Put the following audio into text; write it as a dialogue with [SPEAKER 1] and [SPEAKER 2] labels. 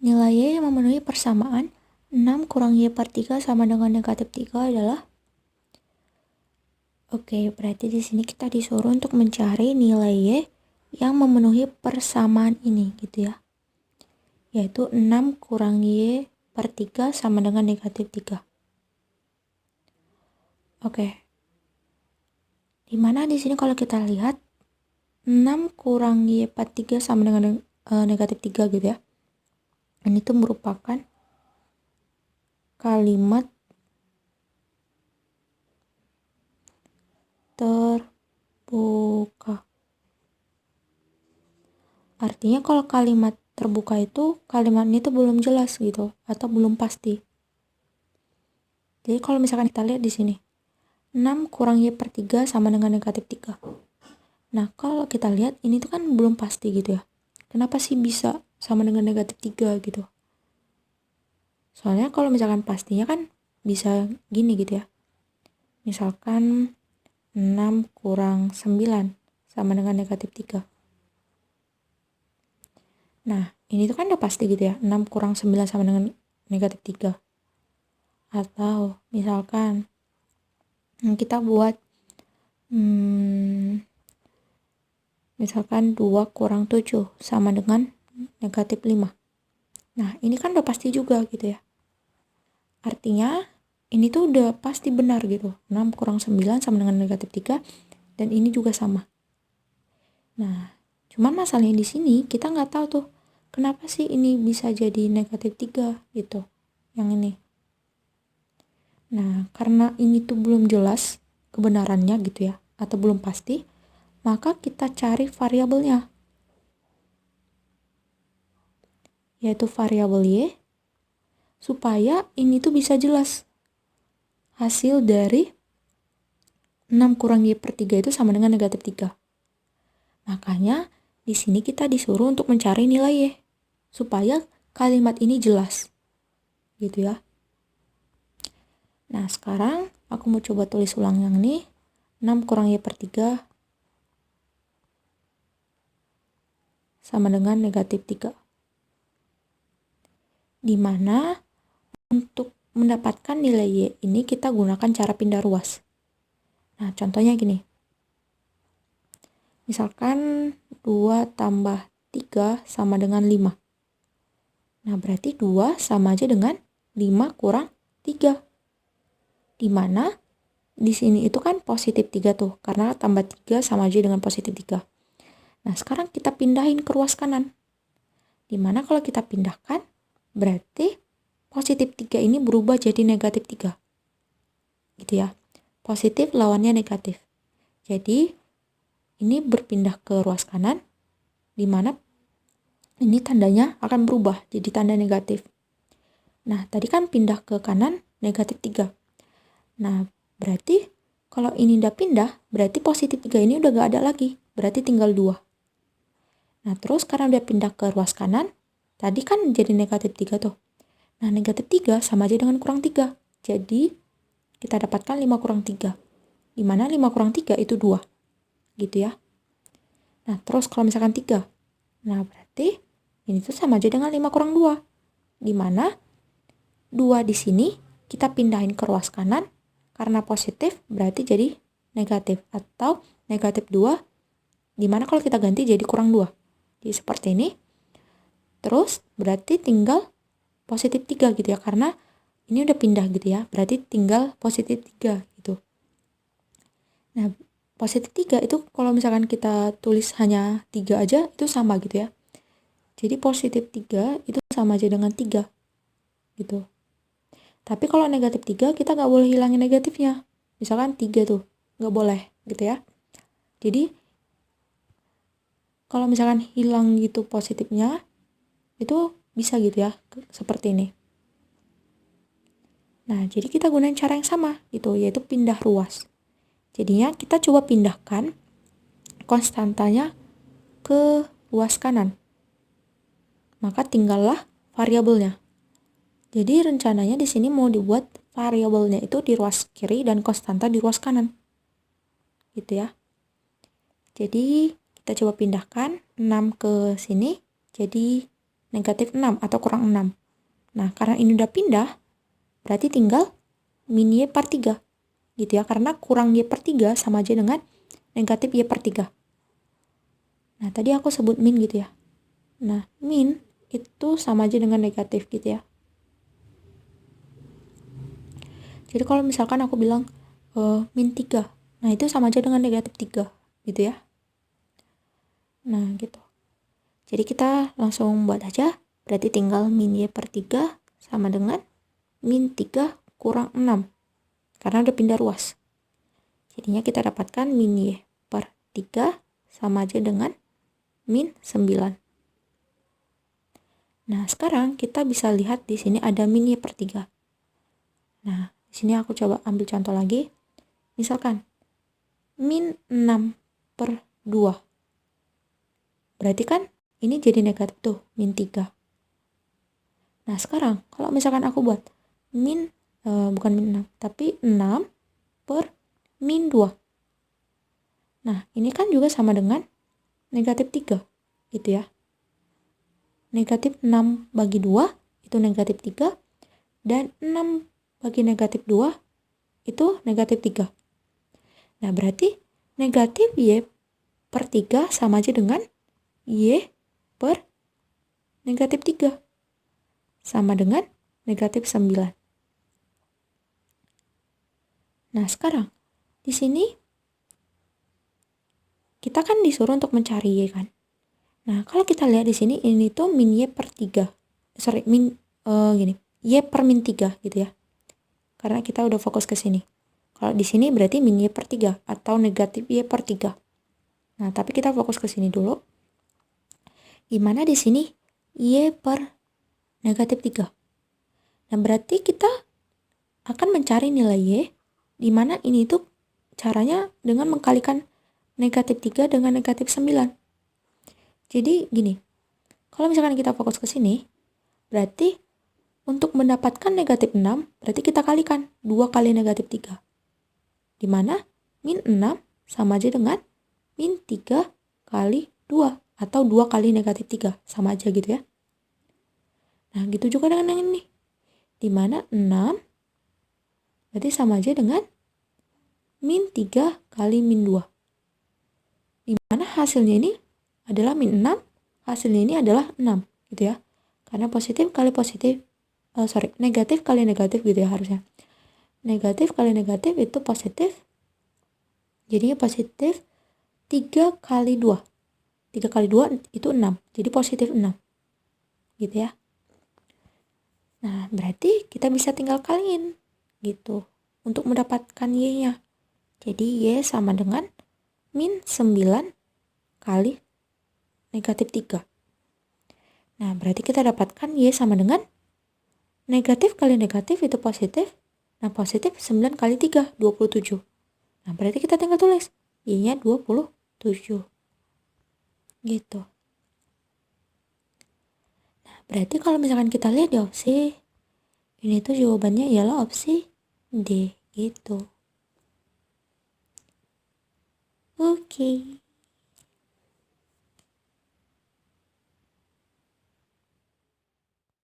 [SPEAKER 1] Nilai Y yang memenuhi persamaan 6 kurang Y per 3 sama dengan negatif 3 adalah. Oke, berarti di sini kita disuruh untuk mencari nilai Y yang memenuhi persamaan ini gitu ya. Yaitu 6 kurang Y per 3 sama dengan negatif 3. Oke. Dimana di sini kalau kita lihat 6 kurang Y per 3 sama dengan negatif 3 gitu ya. Ini tuh merupakan kalimat terbuka. Artinya kalau kalimat terbuka itu kalimat ini tuh belum jelas gitu atau belum pasti. Jadi kalau misalkan kita lihat di sini 6 kurang Y per 3 sama dengan negatif 3. Nah kalau kita lihat ini tuh kan belum pasti gitu ya. Kenapa sih bisa sama dengan negatif 3 gitu? Soalnya kalau misalkan pastinya kan bisa gini gitu ya. Misalkan 6 kurang 9 sama dengan negatif 3. Nah, ini tuh kan udah pasti gitu ya. 6 kurang 9 sama dengan negatif 3. Atau misalkan kita buat misalkan 2 kurang 7 sama dengan negatif 5. Nah, ini kan udah pasti juga gitu ya. Artinya, ini tuh udah pasti benar gitu. 6 kurang 9 sama dengan negatif 3, dan ini juga sama. Nah, cuman masalahnya di sini kita nggak tahu tuh, kenapa sih ini bisa jadi negatif 3 gitu, yang ini. Nah, karena ini tuh belum jelas kebenarannya gitu ya, atau belum pasti, maka kita cari variabelnya, yaitu variabel Y, supaya ini tuh bisa jelas. Hasil dari 6 kurang Y per 3 itu sama dengan negatif 3. Makanya di sini kita disuruh untuk mencari nilai Y, supaya kalimat ini jelas. Gitu ya. Nah sekarang aku mau coba tulis ulang yang ini. 6 kurang Y per 3 sama dengan negatif 3. Dimana untuk mendapatkan nilai Y ini kita gunakan cara pindah ruas. Nah contohnya gini. Misalkan 2 tambah 3 sama dengan 5. Nah berarti 2 sama aja dengan 5 kurang 3. Dimana di sini itu kan positif 3 tuh, karena tambah 3 sama aja dengan positif 3. Nah sekarang kita pindahin ke ruas kanan. Dimana kalau kita pindahkan, berarti positif 3 ini berubah jadi negatif 3. Gitu ya. Positif lawannya negatif. Jadi, ini berpindah ke ruas kanan, dimana ini tandanya akan berubah jadi tanda negatif. Nah, tadi kan pindah ke kanan negatif 3. Nah, berarti kalau ini udah pindah, berarti positif 3 ini udah gak ada lagi. Berarti tinggal 2. Nah, terus karena udah pindah ke ruas kanan, tadi kan jadi negatif 3 tuh. Nah, negatif 3 sama aja dengan kurang 3. Jadi, kita dapatkan 5 kurang 3. Dimana 5 kurang 3 itu 2. Gitu ya. Nah, terus kalau misalkan 3. Nah, berarti ini tuh sama aja dengan 5 kurang 2. Dimana 2 di sini kita pindahin ke ruas kanan. Karena positif berarti jadi negatif. Atau negatif 2. Dimana kalau kita ganti jadi kurang 2. Jadi seperti ini. Terus berarti tinggal positif 3 gitu ya. Karena ini udah pindah gitu ya. Berarti tinggal positif 3 gitu. Nah, positif 3 itu kalau misalkan kita tulis hanya 3 aja itu sama gitu ya. Jadi positif 3 itu sama aja dengan 3 gitu. Tapi kalau negatif 3 kita nggak boleh hilangin negatifnya. Misalkan 3 tuh. Nggak boleh gitu ya. Jadi kalau misalkan hilang gitu positifnya, itu bisa gitu ya, seperti ini. Nah, jadi kita gunain cara yang sama gitu, yaitu pindah ruas. Jadinya kita coba pindahkan konstantanya ke ruas kanan. Maka tinggallah variabelnya. Jadi rencananya di sini mau dibuat variabelnya itu di ruas kiri dan konstanta di ruas kanan. Gitu ya. Jadi kita coba pindahkan 6 ke sini, jadi negatif 6 atau kurang 6. Nah, karena ini udah pindah, berarti tinggal min Y per 3. Gitu ya, karena kurang Y per 3 sama aja dengan negatif Y per 3. Nah, tadi aku sebut min gitu ya. Nah, min itu sama aja dengan negatif gitu ya. Jadi kalau misalkan aku bilang min 3, nah itu sama aja dengan negatif 3 gitu ya. Nah, gitu. Jadi kita langsung buat aja. Berarti tinggal min Y per 3 sama dengan min 3 kurang 6. Karena udah pindah ruas. Jadinya kita dapatkan min Y per 3 sama aja dengan min 9. Nah, sekarang kita bisa lihat di sini ada min Y per 3. Nah, di sini aku coba ambil contoh lagi. Misalkan min 6 per 2. Berarti kan ini jadi negatif tuh, min 3. Nah, sekarang kalau misalkan aku buat bukan min 6, tapi 6 per min 2. Nah, ini kan juga sama dengan negatif 3, gitu ya. Negatif 6 bagi 2 itu negatif 3, dan 6 bagi negatif 2 itu negatif 3. Nah, berarti negatif Y per 3 sama aja dengan Y per negatif 3. Sama dengan negatif 9. Nah, sekarang di sini kita kan disuruh untuk mencari Y kan. Nah, kalau kita lihat di sini ini tuh min Y per 3. Y per min 3 gitu ya. Karena kita udah fokus ke sini. Kalau di sini berarti min Y per 3 atau negatif Y per 3. Nah, tapi kita fokus ke sini dulu. Gimana di sini Y per negatif 3. Nah, berarti kita akan mencari nilai Y, di mana ini tuh caranya dengan mengkalikan negatif 3 dengan negatif 9. Jadi gini, kalau misalkan kita fokus ke sini, berarti untuk mendapatkan negatif 6, berarti kita kalikan 2 kali negatif 3. Di mana min 6 sama aja dengan min 3 kali 2. Atau 2 kali negatif 3. Sama aja gitu ya. Nah, gitu juga dengan yang ini. Di mana 6 berarti sama aja dengan min 3 kali min 2. Di mana hasilnya ini adalah min 6, hasilnya ini adalah 6 gitu ya. Karena negatif kali negatif gitu ya harusnya. Negatif kali negatif itu positif. Jadinya positif 3 kali 2. 3 kali 2 itu 6. Jadi positif 6. Gitu ya. Nah, berarti kita bisa tinggal kaliin gitu untuk mendapatkan Y-nya. Jadi Y sama dengan min 9 kali negatif 3. Nah, berarti kita dapatkan Y sama dengan negatif kali negatif itu positif. Nah, positif 9 kali 3, 27. Nah, berarti kita tinggal tulis Y-nya 27. Gitu. Nah, berarti kalau misalkan kita lihat di opsi, ini tuh jawabannya ialah opsi D gitu. Oke.